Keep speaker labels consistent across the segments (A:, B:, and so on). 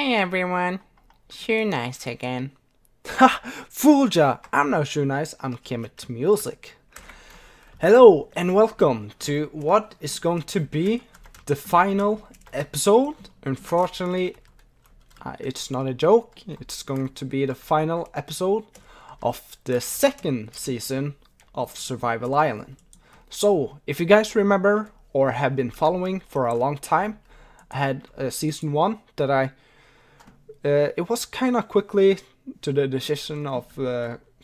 A: Hi everyone, Shoe Nice again.
B: Ha! Fooled ya! I'm no Shoe Nice, I'm Kemet Music. Hello and welcome to what is going to be the final episode. Unfortunately, it's not a joke, it's going to be the final episode of the second season of Survival Island. So, if you guys remember or have been following for a long time, I had season 1 that it was kind of quickly to the decision of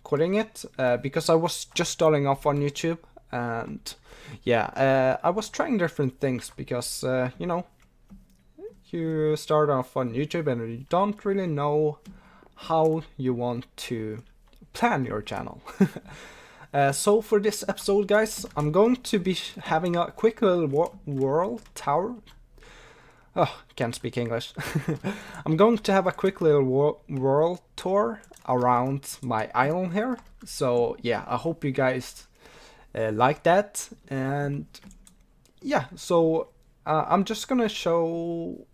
B: quitting it because I was just starting off on YouTube and I was trying different things because you start off on YouTube and you don't really know how you want to plan your channel. So for this episode, guys, I'm going to be having a quick little world tour. Oh, can't speak English. I'm going to have a quick little world tour around my island here. So yeah, I hope you guys like that. And yeah, so I'm just gonna show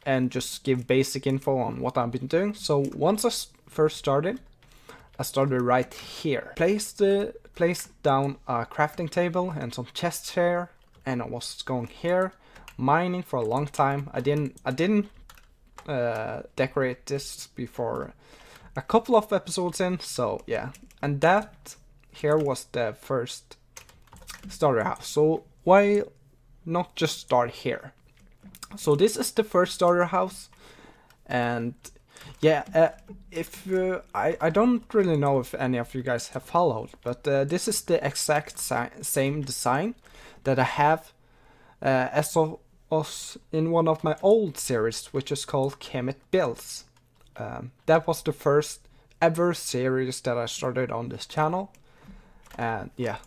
B: and just give basic info on what I've been doing. So once I first started, I started right here. Placed down a crafting table and some chests here, and I was going here, mining for a long time. I didn't decorate this before a couple of episodes in, so yeah. And that here was the first starter house. So why not just start here? So this is the first starter house, and yeah, if I don't really know if any of you guys have followed, but this is the exact same design that I have as of us in one of my old series, which is called Kemet Builds. That was the first ever series that I started on this channel, and yeah,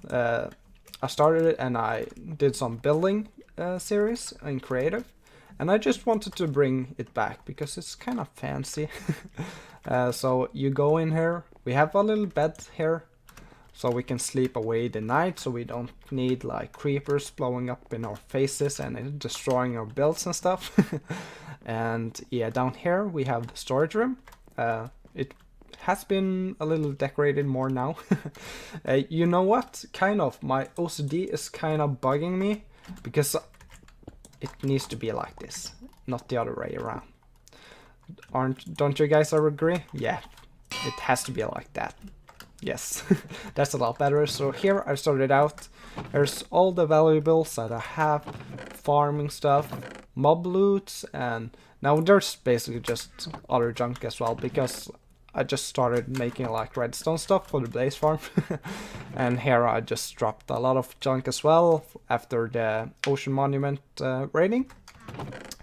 B: I started it and I did some building series in creative. And I just wanted to bring it back because it's kind of fancy. So you go in here. We have a little bed here, so we can sleep away the night. So we don't need like creepers blowing up in our faces and destroying our builds and stuff. And yeah, down here we have the storage room. It has been a little decorated more now. You know what? Kind of. My OCD is kind of bugging me because it needs to be like this, not the other way around. Don't you guys ever agree? Yeah, it has to be like that. Yes, that's a lot better. So here I started out. There's all the valuables that I have, farming stuff, mob loots, and now there's basically just other junk as well because I just started making like redstone stuff for the blaze farm. And here I just dropped a lot of junk as well after the ocean monument raiding.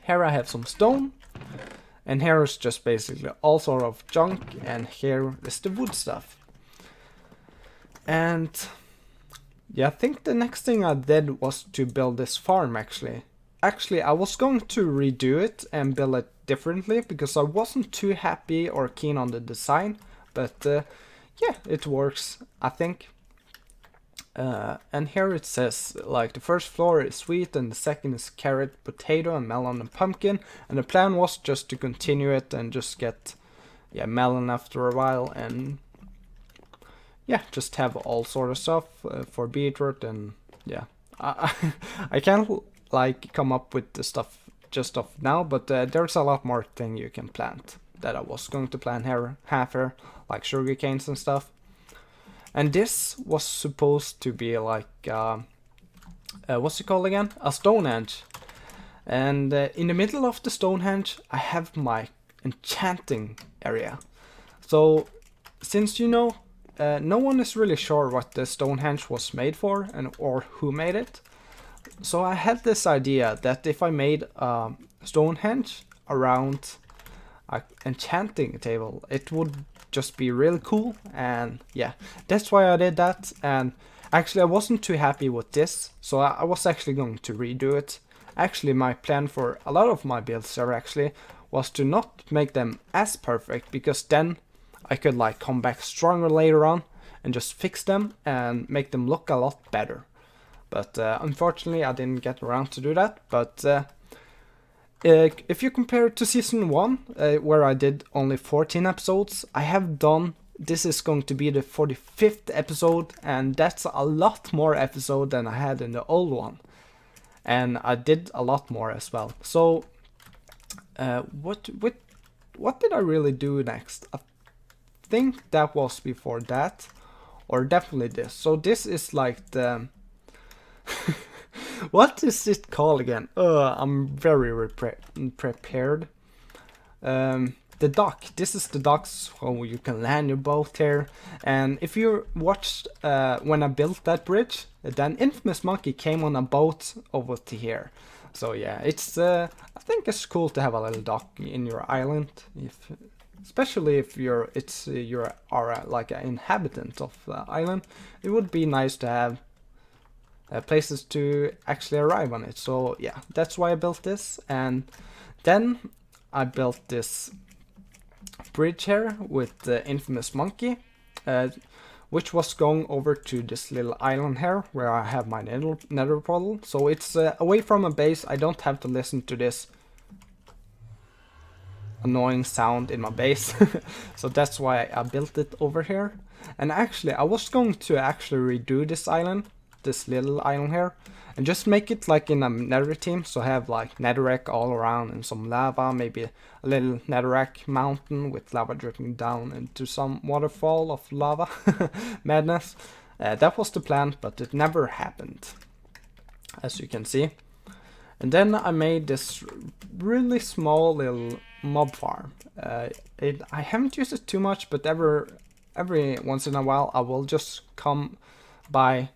B: Here I have some stone, and here is just basically all sort of junk, and here is the wood stuff. And yeah, I think the next thing I did was to build this farm actually. Actually, I was going to redo it and build it differently because I wasn't too happy or keen on the design, but yeah, it works, I think. And here it says like the first floor is wheat and the second is carrot, potato, and melon and pumpkin, and the plan was just to continue it and just get melon after a while, and yeah, just have all sort of stuff for beetroot. And yeah, I can't like come up with the stuff just of now, but there's a lot more thing you can plant that I was going to plant here, like sugar canes and stuff. And this was supposed to be like what's it called again? A Stonehenge. And in the middle of the Stonehenge I have my enchanting area. So since no one is really sure what the Stonehenge was made for or who made it, so I had this idea that if I made a Stonehenge around an enchanting table, it would just be really cool. And yeah, that's why I did that. And actually I wasn't too happy with this, so I was actually going to redo it. Actually, my plan for a lot of my builds are actually was to not make them as perfect, because then I could like come back stronger later on and just fix them and make them look a lot better. But unfortunately I didn't get around to do that. But if you compare it to season 1, where I did only 14 episodes, I have done, this is going to be the 45th episode, and that's a lot more episode than I had in the old one. And I did a lot more as well. So, what did I really do next? I think that was before that, or definitely this. So this is like the... What is it called again? I'm very prepared. The dock. This is the docks where you can land your boat here. And if you watched when I built that bridge, then Infamous Monkey came on a boat over to here. So yeah, it's I think it's cool to have a little dock in your island, especially if you are like an inhabitant of the island. It would be nice to have places to actually arrive on it. So yeah, that's why I built this. And then I built this bridge here with the Infamous Monkey, which was going over to this little island here where I have my nether portal. So it's away from a base. I don't have to listen to this annoying sound in my base. So that's why I built it over here. And actually I was going to actually redo this island, this little island here, and just make it like in a nether theme, so have like netherrack all around and some lava, maybe a little netherrack mountain with lava dripping down into some waterfall of lava. Madness. That was the plan, but it never happened, as you can see. And then I made this really small little mob farm. I haven't used it too much, but every once in a while I will just come by,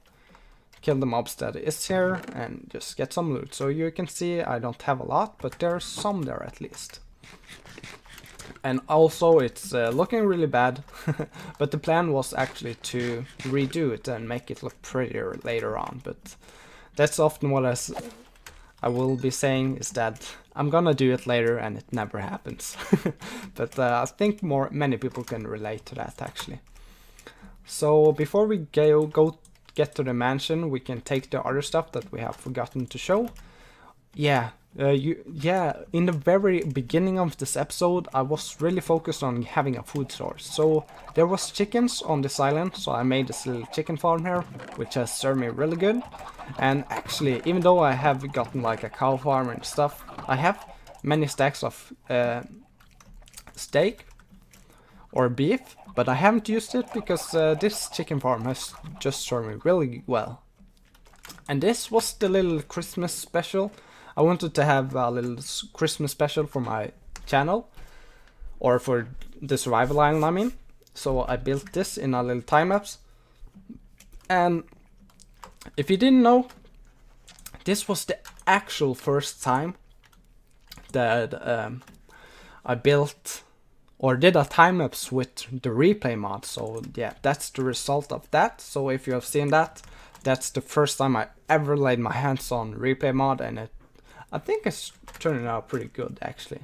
B: kill the mobs that is here, and just get some loot. So you can see I don't have a lot, but there's some there at least. And also it's looking really bad, but the plan was actually to redo it and make it look prettier later on. But that's often what I will be saying, is that I'm gonna do it later and it never happens. But I think many people can relate to that actually. So before we get to the mansion, we can take the other stuff that we have forgotten to show. Yeah, in the very beginning of this episode, I was really focused on having a food source. So there was chickens on this island, so I made this little chicken farm here, which has served me really good. And actually, even though I have gotten like a cow farm and stuff, I have many stacks of steak or beef, but I haven't used it because this chicken farm has just served me really well. And this was the little Christmas special. I wanted to have a little Christmas special for my channel, or for the survival island, I mean. So I built this in a little time lapse. And if you didn't know, this was the actual first time that I built or did a time lapse with the replay mod. So yeah, that's the result of that. So if you have seen that, that's the first time I ever laid my hands on replay mod, and I think it's turning out pretty good actually.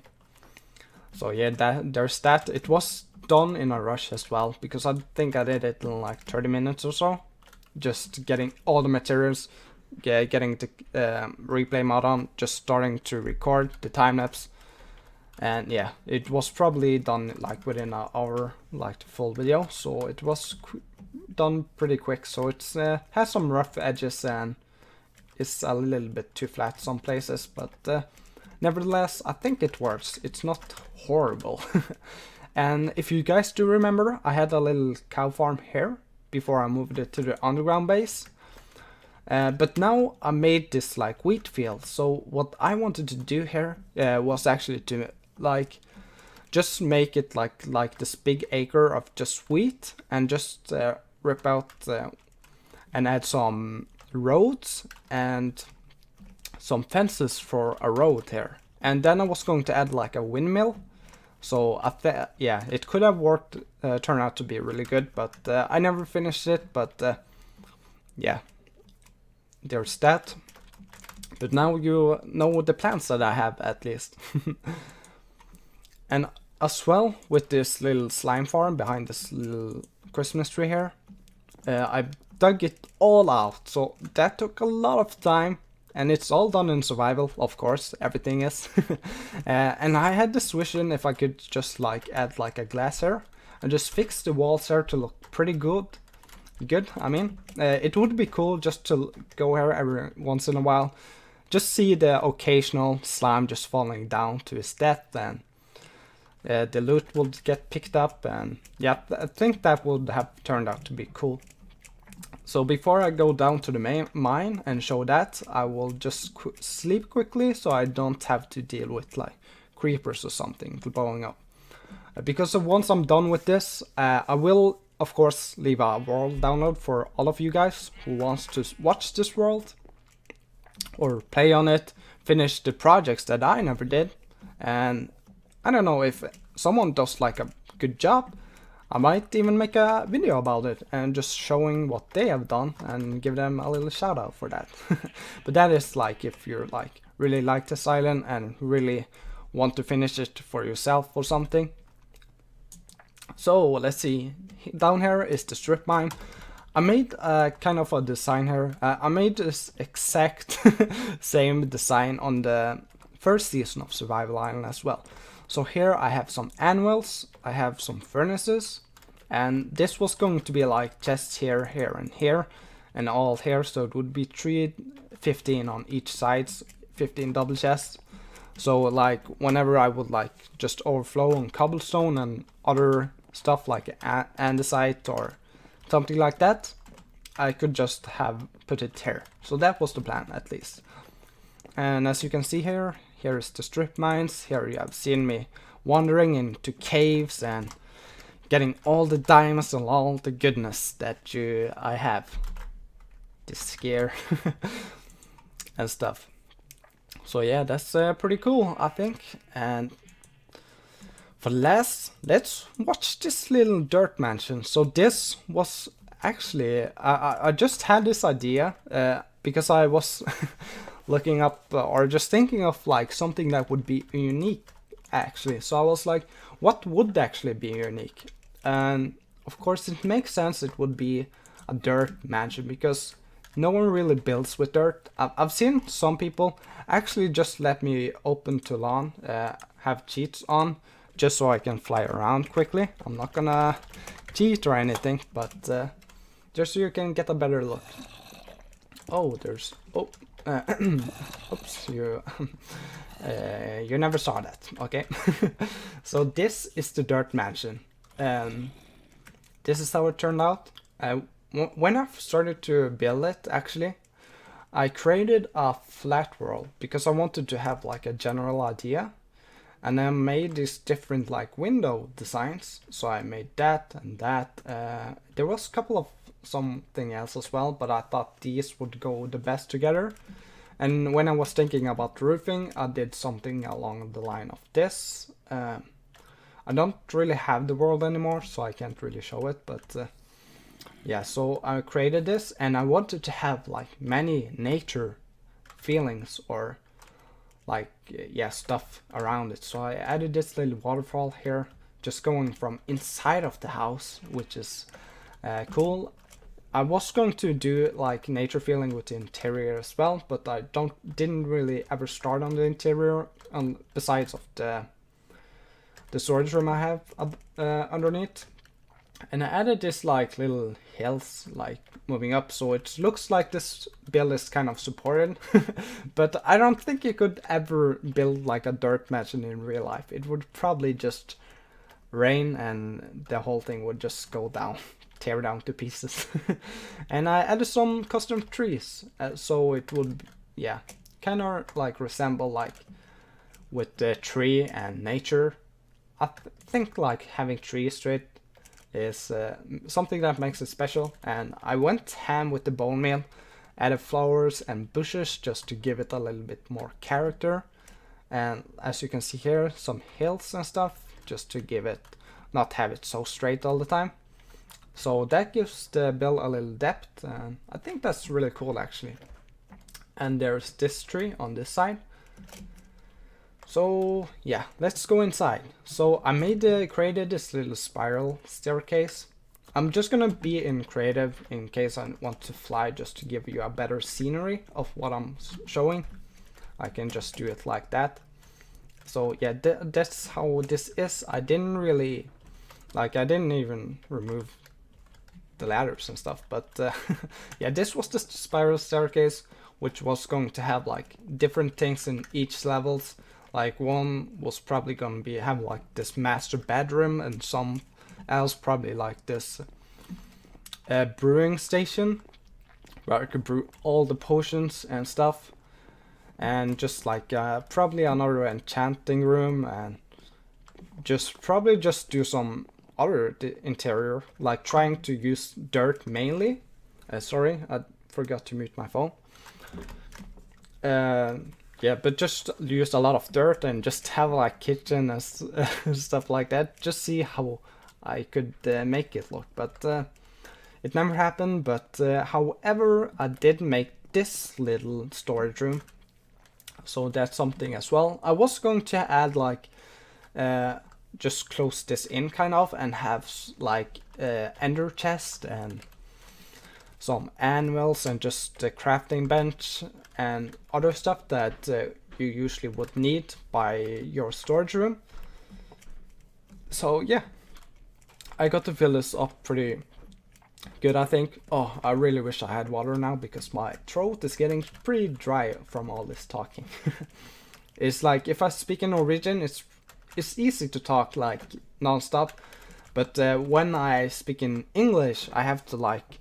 B: So yeah, there's that. It was done in a rush as well, because I think I did it in like 30 minutes or so. Just getting all the materials, getting the replay mod on, just starting to record the time lapse. And yeah, it was probably done like within an hour, like the full video. So it was done pretty quick. So it's has some rough edges and it's a little bit too flat some places, but nevertheless, I think it works. It's not horrible. And if you guys do remember, I had a little cow farm here before I moved it to the underground base. But now I made this like wheat field. So what I wanted to do here was actually to like just make it like this big acre of just wheat, and just rip out and add some roads and some fences for a road here. And then I was going to add like a windmill. So yeah, it could have worked, turned out to be really good, but I never finished it. But yeah, there's that. But now you know the plans that I have, at least. And as well, with this little slime farm behind this little Christmas tree here, I dug it all out. So that took a lot of time, and it's all done in survival, of course, everything is. And I had this vision if I could just like add like a glass here and just fix the walls here to look pretty good. I mean, it would be cool just to go here every once in a while, just see the occasional slime just falling down to his death, and the loot would get picked up, and yeah, I think that would have turned out to be cool. So before I go down to the main mine and show that, I will just sleep quickly so I don't have to deal with like creepers or something blowing up. Because once I'm done with this, I will of course leave a world download for all of you guys who wants to watch this world or play on it, finish the projects that I never did. And I don't know, if someone does like a good job, I might even make a video about it and just showing what they have done and give them a little shout out for that. But that is like if you're like really like this island and really want to finish it for yourself or something. So let's see, down here is the strip mine. I made kind of a design here. I made this exact same design on the first season of Survival Island as well. So here I have some anvils, I have some furnaces, and this was going to be like chests here, here, and here, and all here, so it would be 15 on each side, 15 double chests. So like whenever I would like just overflow on cobblestone and other stuff like andesite or something like that, I could just have put it here. So that was the plan, at least. And as you can see here, here is the strip mines. Here you have seen me wandering into caves and getting all the diamonds and all the goodness that I have. This gear and stuff. So yeah, that's pretty cool, I think. And for last, let's watch this little dirt mansion. So this was actually, I just had this idea because I was looking up or just thinking of like something that would be unique actually. So I was like, what would actually be unique? And of course it makes sense it would be a dirt mansion because no one really builds with dirt. I've seen some people actually just let me open to lawn, have cheats on just so I can fly around quickly. I'm not gonna cheat or anything, but just so you can get a better look. Oh, there's oops, you you never saw that, okay? So this is the dirt mansion. This is how it turned out. When I started to build it, actually, I created a flat world because I wanted to have like a general idea, and I made these different like window designs. So I made that and that. There was a couple of something else as well, but I thought these would go the best together. And when I was thinking about roofing, I did something along the line of this. I don't really have the world anymore, so I can't really show it, but yeah, so I created this and I wanted to have like many nature feelings or like, yeah, stuff around it. So I added this little waterfall here, just going from inside of the house, which is cool. I was going to do like nature feeling with the interior as well, but I didn't really ever start on the interior, besides of the storage room I have underneath. And I added this like little hills like moving up, so it looks like this build is kind of supported. But I don't think you could ever build like a dirt mansion in real life. It would probably just rain and the whole thing would just go down, tear down to pieces. And I added some custom trees, so it would, yeah, kind of like resemble like with the tree and nature. I think like having trees to it is something that makes it special, and I went ham with the bone meal, added flowers and bushes just to give it a little bit more character. And as you can see here, some hills and stuff just to give it, not have it so straight all the time. So that gives the build a little depth, and I think that's really cool actually. And there's this tree on this side. So yeah, let's go inside. So I created this little spiral staircase. I'm just gonna be in creative in case I want to fly, just to give you a better scenery of what I'm showing. I can just do it like that. So yeah, that's how this is. I didn't really, like, I didn't even remove the ladders and stuff, but yeah, this was the spiral staircase, which was going to have like different things in each levels. Like one was probably gonna be have like this master bedroom, and some else probably like this brewing station where I could brew all the potions and stuff, and just like probably another enchanting room, and probably just do some other interior, like trying to use dirt mainly. Sorry, I forgot to mute my phone. Yeah, but just use a lot of dirt and just have like kitchen and stuff like that. Just see how I could make it look, but it never happened. But however, I did make this little storage room, so that's something as well. I was going to add like just close this in kind of, and have like ender chest and some anvils and just a crafting bench and other stuff that you usually would need by your storage room. So yeah, I got to fill this up pretty good, I think. Oh, I really wish I had water now because my throat is getting pretty dry from all this talking. It's like if I speak in Norwegian, it's easy to talk like non-stop, but when I speak in English, I have to like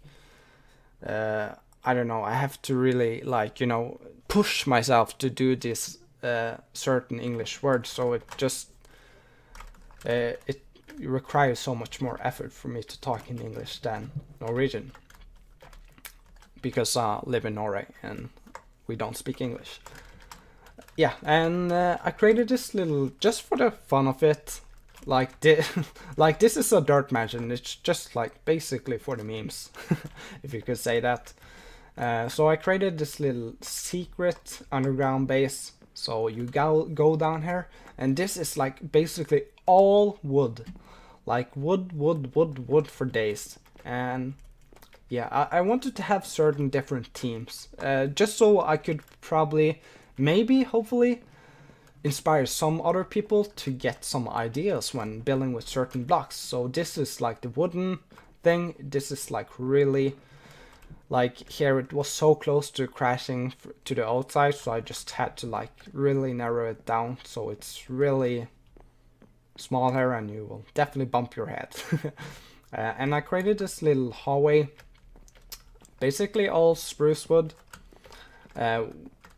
B: I don't know, I have to really like, you know, push myself to do this certain English words, so it just it requires so much more effort for me to talk in English than Norwegian, because I live in Norway and we don't speak English. Yeah, and I created this little, just for the fun of it, like like this is a dirt mansion. It's just like basically for the memes, if you could say that. So I created this little secret underground base. So you go down here, and this is like basically all wood, like wood for days. And yeah, I wanted to have certain different teams, just so I could probably, maybe, hopefully, inspire some other people to get some ideas when building with certain blocks. So this is like the wooden thing. This is like really, like here it was so close to crashing to the outside, so I just had to like really narrow it down so it's really small here, and you will definitely bump your head. And I created this little hallway, basically all spruce wood,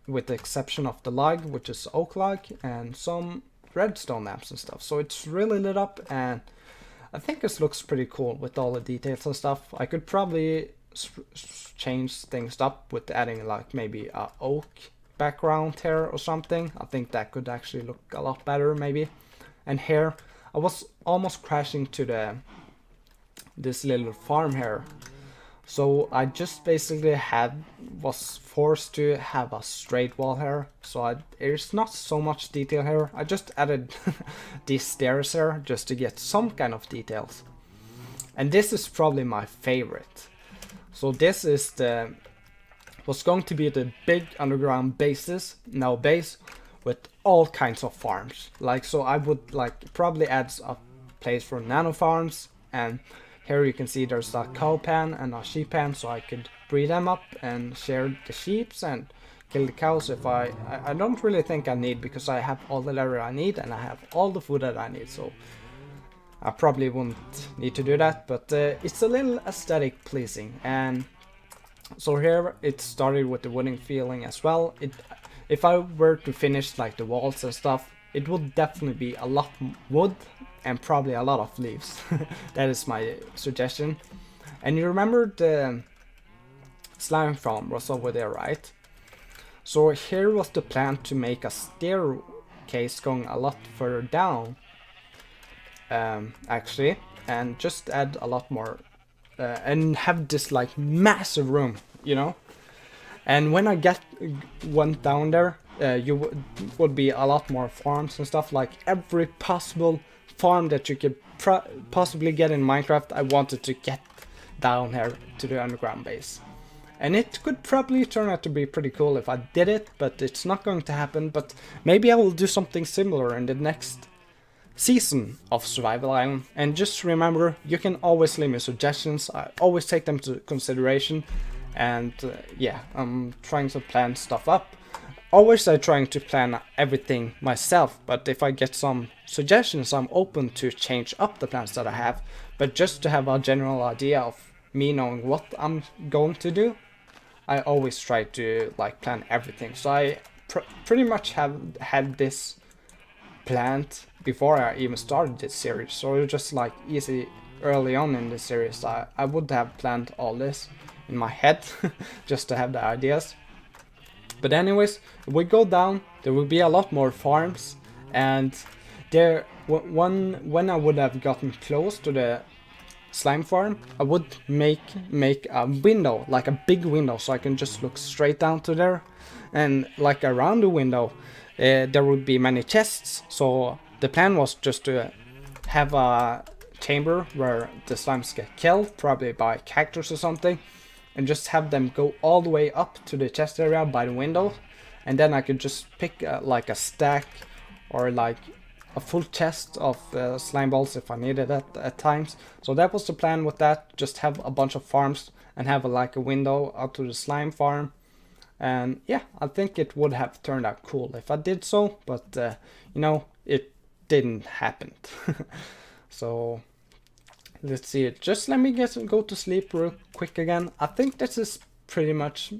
B: with the exception of the log, which is oak log, and some redstone lamps and stuff. So it's really lit up, and I think this looks pretty cool with all the details and stuff. I could probably change things up with adding like maybe a oak background here or something. I think that could actually look a lot better maybe. And here I was almost crashing to this little farm here, so I just basically was forced to have a straight wall here. So there's not so much detail here. I just added these stairs here just to get some kind of details. And this is probably my favorite. So this is was going to be the big underground base with all kinds of farms. Like, so I would like probably add a place for nano farms, and here you can see there's a cow pen and a sheep pen, so I could breed them up and share the sheeps and kill the cows if I don't really think I need, because I have all the leather I need and I have all the food that I need, so I probably wouldn't need to do that, but it's a little aesthetic pleasing. And so here it started with the wooden feeling as well. If I were to finish like the walls and stuff, it would definitely be a lot wood and probably a lot of leaves. That is my suggestion. And you remember the slime farm was over there, right? So here was the plan to make a staircase going a lot further down, actually, and just add a lot more and have this like massive room, you know. And when I went down there, would be a lot more farms and stuff. Like every possible farm that you could possibly get in Minecraft, I wanted to get down here to the underground base. And it could probably turn out to be pretty cool if I did it, but it's not going to happen. But maybe I will do something similar in the next season of Survival Island. And just remember, you can always leave me suggestions. I always take them to consideration. And yeah, I'm trying to plan stuff up. Always I'm trying to plan everything myself, but if I get some suggestions, I'm open to change up the plans that I have. But just to have a general idea of me knowing what I'm going to do, I always try to like plan everything. So I pretty much have had this planned before I even started this series. So it was just like easy early on in this series. I would have planned all this in my head just to have the ideas. But anyways, if we go down, there will be a lot more farms, and there when I would have gotten close to the slime farm, I would make a window, like a big window, so I can just look straight down to there, and like around the window, there would be many chests. So the plan was just to have a chamber where the slimes get killed, probably by cactus or something, and just have them go all the way up to the chest area by the window, and then I could just pick like a stack or like a full chest of slime balls if I needed it at times. So that was the plan with that, just have a bunch of farms and have like a window out to the slime farm. And yeah, I think it would have turned out cool if I did so, but you know, it didn't happen. So let's see it. Just let me go to sleep real quick again. I think this is pretty much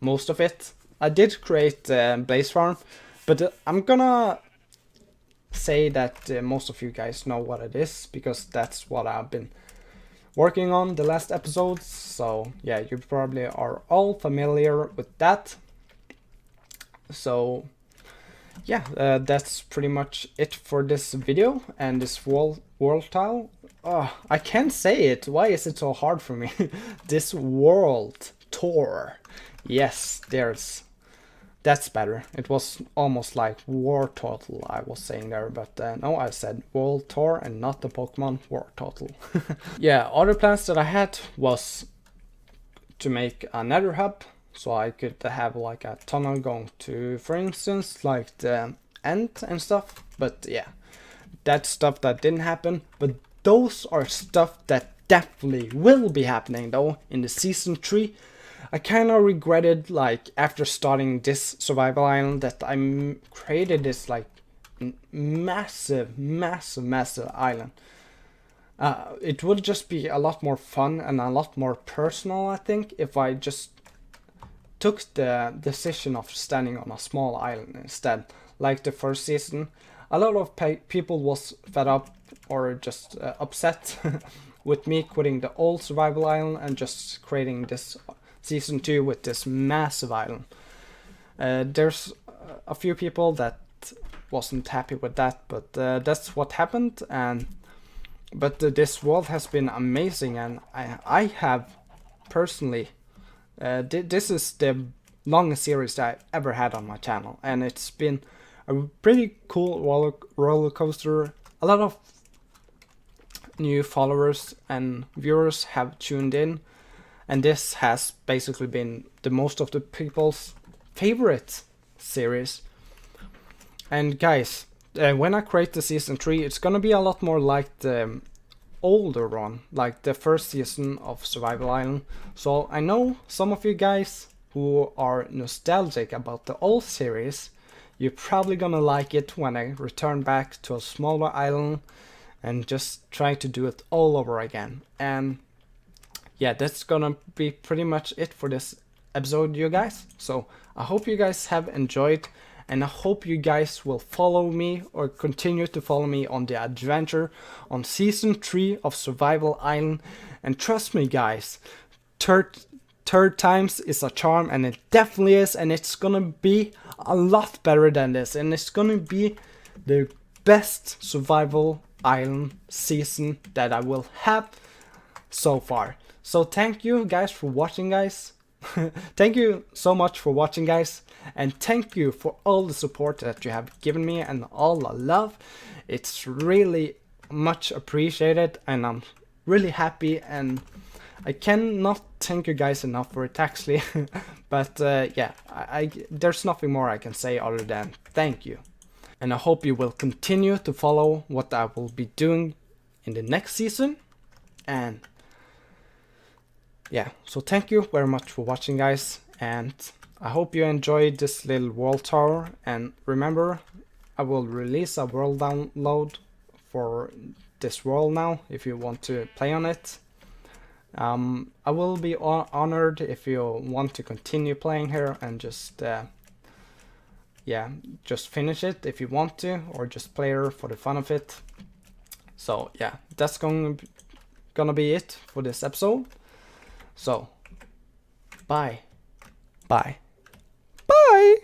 B: most of it. I did create Blaze Farm, but I'm gonna say that most of you guys know what it is, because that's what I've been working on the last episodes. So yeah, you probably are all familiar with that. So yeah, that's pretty much it for this video and this world tile. Oh, I can't say it. Why is it so hard for me? This world tour. Yes, that's better. It was almost like war total I was saying there, but no, I said world tour and not the Pokemon war total. Yeah, other plans that I had was to make a nether hub, so I could have like a tunnel going to, for instance, like the end and stuff. But yeah, that's stuff that didn't happen. But those are stuff that definitely will be happening though in the season 3. I kind of regretted, like, after starting this survival island, that I created this like massive island. It would just be a lot more fun and a lot more personal, I think, if I just took the decision of standing on a small island instead. Like the first season, a lot of people was fed up or just upset with me quitting the old survival island and just creating this season 2 with this massive island. There's a few people that wasn't happy with that, but that's what happened. But this world has been amazing, and I have personally this is the longest series that I've ever had on my channel, and it's been a pretty cool roller coaster. A lot of new followers and viewers have tuned in, and this has basically been the most of the people's favorite series. And guys, when I create the season 3, it's gonna be a lot more like the older one, like the first season of Survival Island. So I know some of you guys who are nostalgic about the old series, you're probably gonna like it when I return back to a smaller island and just try to do it all over again. And yeah, that's gonna be pretty much it for this episode, you guys. So I hope you guys have enjoyed, and I hope you guys will follow me or continue to follow me on the adventure on season 3 of Survival Island. And trust me guys, third times is a charm, and it definitely is, and it's gonna be a lot better than this, and it's gonna be the best Survival Island season that I will have so far. So thank you guys for watching, guys. Thank you so much for watching, guys, and thank you for all the support that you have given me and all the love. It's really much appreciated, and I'm really happy, and I cannot thank you guys enough for it actually. But yeah, there's nothing more I can say other than thank you. And I hope you will continue to follow what I will be doing in the next season. And yeah, so thank you very much for watching, guys, and I hope you enjoyed this little world tour. And remember, I will release a world download for this world now if you want to play on it. I will be honored if you want to continue playing here and just yeah, just finish it if you want to, or just play her for the fun of it. So yeah, that's gonna be it for this episode. So bye. Bye. Bye.